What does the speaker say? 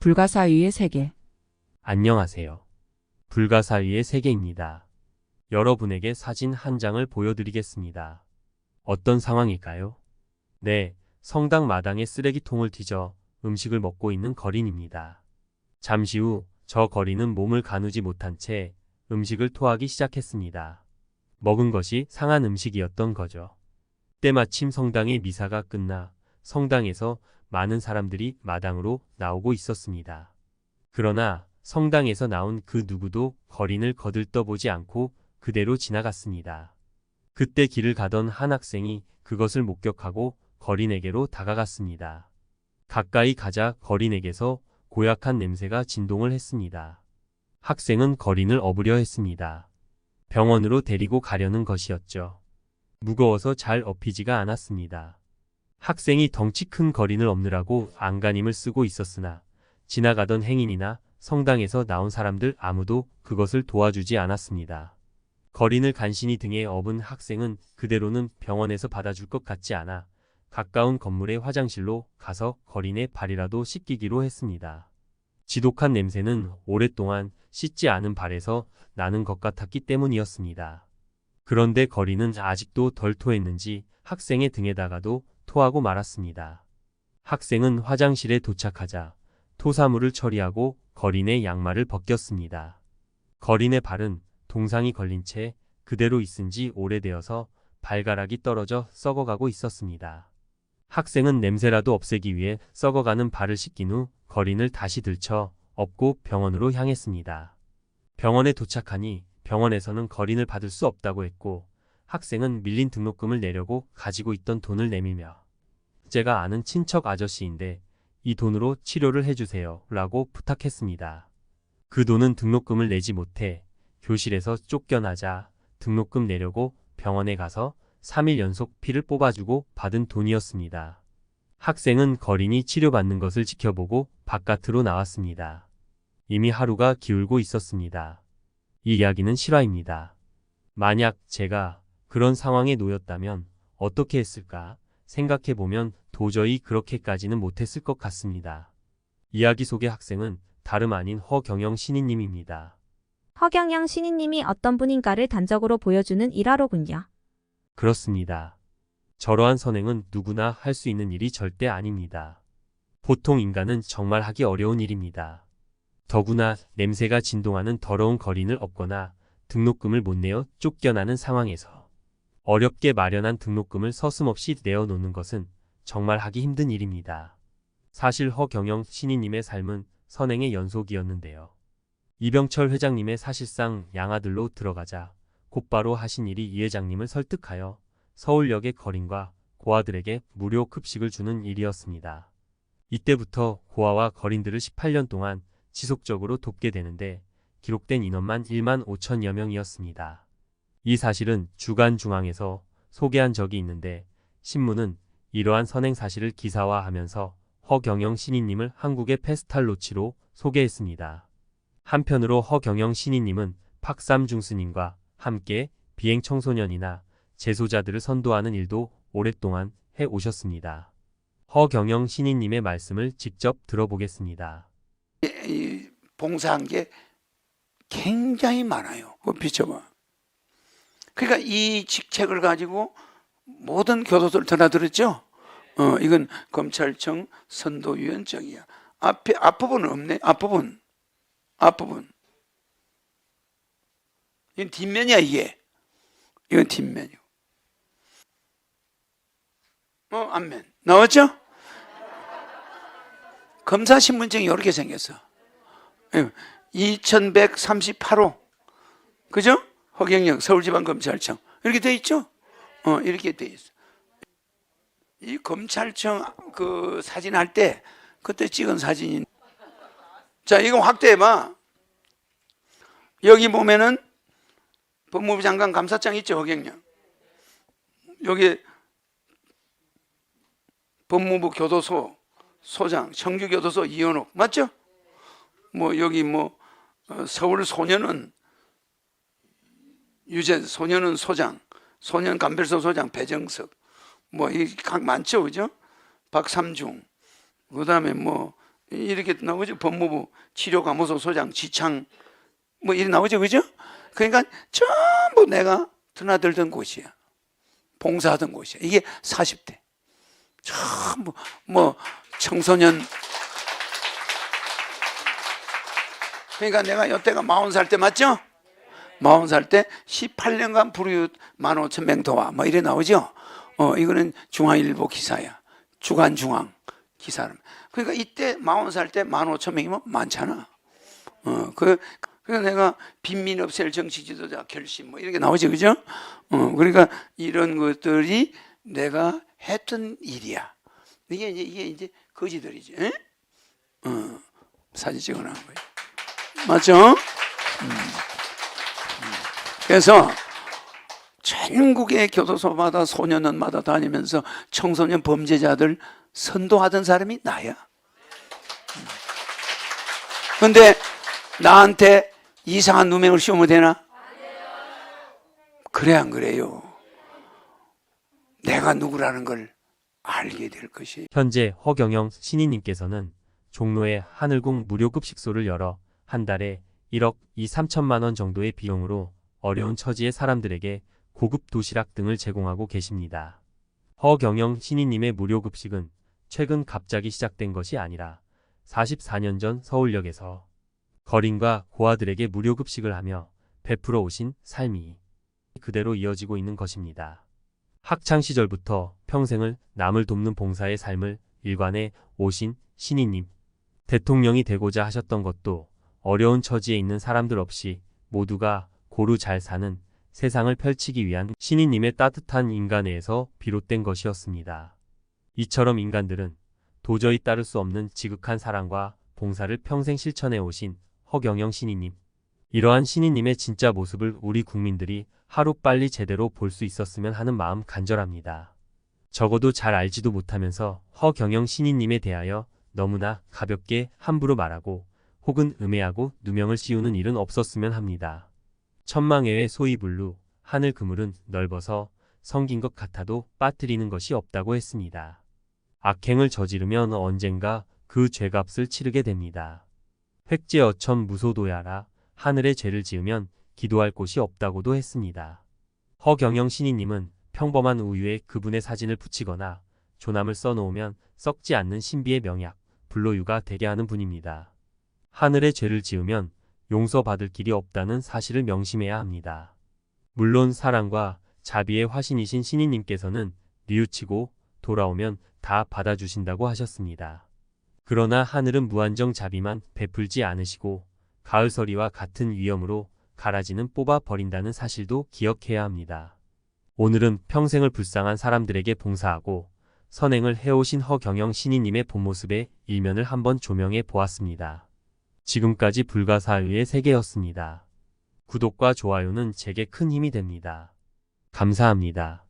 불가사의의 세계. 안녕하세요. 불가사의의 세계입니다. 여러분에게 사진 한 장을 보여드리겠습니다. 어떤 상황일까요? 네, 성당 마당에 쓰레기통을 뒤져 음식을 먹고 있는 거린입니다. 잠시 후 저 거린은 몸을 가누지 못한 채 음식을 토하기 시작했습니다. 먹은 것이 상한 음식이었던 거죠. 때마침 성당의 미사가 끝나 성당에서 많은 사람들이 마당으로 나오고 있었습니다. 그러나 성당에서 나온 그 누구도 거린을 거들떠보지 않고 그대로 지나갔습니다. 그때 길을 가던 한 학생이 그것을 목격하고 거린에게로 다가갔습니다. 가까이 가자 거린에게서 고약한 냄새가 진동을 했습니다. 학생은 거린을 업으려 했습니다. 병원으로 데리고 가려는 것이었죠. 무거워서 잘 업히지가 않았습니다. 학생이 덩치 큰 거린을 업느라고 안간힘을 쓰고 있었으나 지나가던 행인이나 성당에서 나온 사람들 아무도 그것을 도와주지 않았습니다. 거린을 간신히 등에 업은 학생은 그대로는 병원에서 받아줄 것 같지 않아 가까운 건물의 화장실로 가서 거린의 발이라도 씻기기로 했습니다. 지독한 냄새는 오랫동안 씻지 않은 발에서 나는 것 같았기 때문이었습니다. 그런데 거린은 아직도 덜 토했는지 학생의 등에다가도 토하고 말았습니다. 학생은 화장실에 도착하자 토사물을 처리하고 거린의 양말을 벗겼습니다. 거린의 발은 동상이 걸린 채 그대로 있은 지 오래되어서 발가락이 떨어져 썩어가고 있었습니다. 학생은 냄새라도 없애기 위해 썩어가는 발을 씻긴 후 거린을 다시 들쳐 업고 병원으로 향했습니다. 병원에 도착하니 병원에서는 거린을 받을 수 없다고 했고 학생은 밀린 등록금을 내려고 가지고 있던 돈을 내밀며 제가 아는 친척 아저씨인데 이 돈으로 치료를 해주세요 라고 부탁했습니다. 그 돈은 등록금을 내지 못해 교실에서 쫓겨나자 등록금 내려고 병원에 가서 3일 연속 피를 뽑아주고 받은 돈이었습니다. 학생은 거린이 치료받는 것을 지켜보고 바깥으로 나왔습니다. 이미 하루가 기울고 있었습니다. 이 이야기는 실화입니다. 만약 제가 그런 상황에 놓였다면 어떻게 했을까 생각해보면 도저히 그렇게까지는 못했을 것 같습니다. 이야기 속의 학생은 다름 아닌 허경영 신인님입니다. 허경영 신인님이 어떤 분인가를 단적으로 보여주는 일화로군요. 그렇습니다. 저러한 선행은 누구나 할 수 있는 일이 절대 아닙니다. 보통 인간은 정말 하기 어려운 일입니다. 더구나 냄새가 진동하는 더러운 거린을 업거나 등록금을 못 내어 쫓겨나는 상황에서 어렵게 마련한 등록금을 서슴없이 내어놓는 것은 정말 하기 힘든 일입니다. 사실 허경영 신인님의 삶은 선행의 연속이었는데요. 이병철 회장님의 사실상 양아들로 들어가자 곧바로 하신 일이 이 회장님을 설득하여 서울역의 거린과 고아들에게 무료 급식을 주는 일이었습니다. 이때부터 고아와 거린들을 18년 동안 지속적으로 돕게 되는데 기록된 인원만 1만 5천여 명이었습니다. 이 사실은 주간중앙에서 소개한 적이 있는데 신문은 이러한 선행 사실을 기사화하면서 허경영 신인님을 한국의 페스탈로치로 소개했습니다. 한편으로 허경영 신인님은 박삼중 스님과 함께 비행 청소년이나 재소자들을 선도하는 일도 오랫동안 해오셨습니다. 허경영 신인님의 말씀을 직접 들어보겠습니다. 봉사한 게 굉장히 많아요. 비춰봐. 그러니까 이 직책을 가지고 모든 교도소를 드나들었죠. 이건 검찰청 선도위원장이야. 앞부분은 없네. 앞부분. 이건 뒷면이야 이게. 이건 뒷면이고. 앞면. 나왔죠? 검사신분증이 이렇게 생겼어. 2138호. 그죠? 허경영 서울지방검찰청. 이렇게 돼 있죠? 이렇게 돼 있어. 이 검찰청 그 사진 할 때 그때 찍은 사진이. 자, 이거 확대해봐. 여기 보면은 법무부 장관 감사장 있죠, 허경영. 여기 법무부 교도소 소장, 청주교도소 이현옥 맞죠? 여기 서울 소년은 유재 소년은 소장, 소년 감별소 소장 배정석, 이 각 많죠, 그죠? 박삼중, 그다음에 이렇게 나오죠. 법무부 치료감호소 소장 지창 뭐 이렇게 나오죠, 그죠? 그러니까 전부 내가 드나들던 곳이야. 봉사하던 곳이야. 이게 40대. 전부 뭐 청소년. 그러니까 내가 이때가 40살 때 맞죠? 40살 때 18년간 불우윳 15,000명 도와 뭐 이래 나오죠. 이거는 중앙일보 기사야. 주간중앙 기사를. 그러니까 이때 40살 때 15,000명이면 많잖아. 그러니까 내가 빈민 없앨 정치 지도자 결심 뭐 이렇게 나오죠, 그죠? 그러니까 이런 것들이 내가 했던 일이야. 이게 이제 거지들이지. 사진 찍어놓은 거예요. 맞죠? 그래서 전국의 교도소마다 소년원마다 다니면서 청소년 범죄자들 선도하던 사람이 나야. 근데 나한테 이상한 누명을 씌우면 되나? 그래 안 그래요? 내가 누구라는 걸 알게 될 것이. 현재 허경영 신인님께서는 종로에 하늘궁 무료급식소를 열어 한 달에 1억 2,3천만 원 정도의 비용으로 어려운 처지의 사람들에게 고급 도시락 등을 제공하고 계십니다. 허경영 신인님의 무료급식은 최근 갑자기 시작된 것이 아니라 44년 전 서울역에서 거린과 고아들에게 무료급식을 하며 베풀어 오신 삶이 그대로 이어지고 있는 것입니다. 학창시절부터 평생을 남을 돕는 봉사의 삶을 일관해 오신 신인님. 대통령이 되고자 하셨던 것도 어려운 처지에 있는 사람들 없이 모두가 고루 잘 사는 세상을 펼치기 위한 신인님의 따뜻한 인간애에서 비롯된 것이었습니다. 이처럼 인간들은 도저히 따를 수 없는 지극한 사랑과 봉사를 평생 실천해 오신 허경영 신인님. 이러한 신인님의 진짜 모습을 우리 국민들이 하루빨리 제대로 볼 수 있었으면 하는 마음 간절합니다. 적어도 잘 알지도 못하면서 허경영 신인님에 대하여 너무나 가볍게 함부로 말하고 혹은 음해하고 누명을 씌우는 일은 없었으면 합니다. 천망에의 소이불루 하늘 그물은 넓어서 성긴 것 같아도 빠뜨리는 것이 없다고 했습니다. 악행을 저지르면 언젠가 그 죄값을 치르게 됩니다. 획제어천 무소도야라 하늘에 죄를 지으면 기도할 곳이 없다고도 했습니다. 허경영 신인님은 평범한 우유에 그분의 사진을 붙이거나 조남을 써놓으면 썩지 않는 신비의 명약, 불로유가 되게 하는 분입니다. 하늘에 죄를 지으면 용서받을 길이 없다는 사실을 명심해야 합니다. 물론 사랑과 자비의 화신이신 신인님께서는 뉘우치고 돌아오면 다 받아주신다고 하셨습니다. 그러나 하늘은 무한정 자비만 베풀지 않으시고 가을서리와 같은 위엄으로 가라지는 뽑아 버린다는 사실도 기억해야 합니다. 오늘은 평생을 불쌍한 사람들에게 봉사하고 선행을 해오신 허경영 신인님의 본 모습의 일면을 한번 조명해 보았습니다. 지금까지 불가사의의 세계였습니다. 구독과 좋아요는 제게 큰 힘이 됩니다. 감사합니다.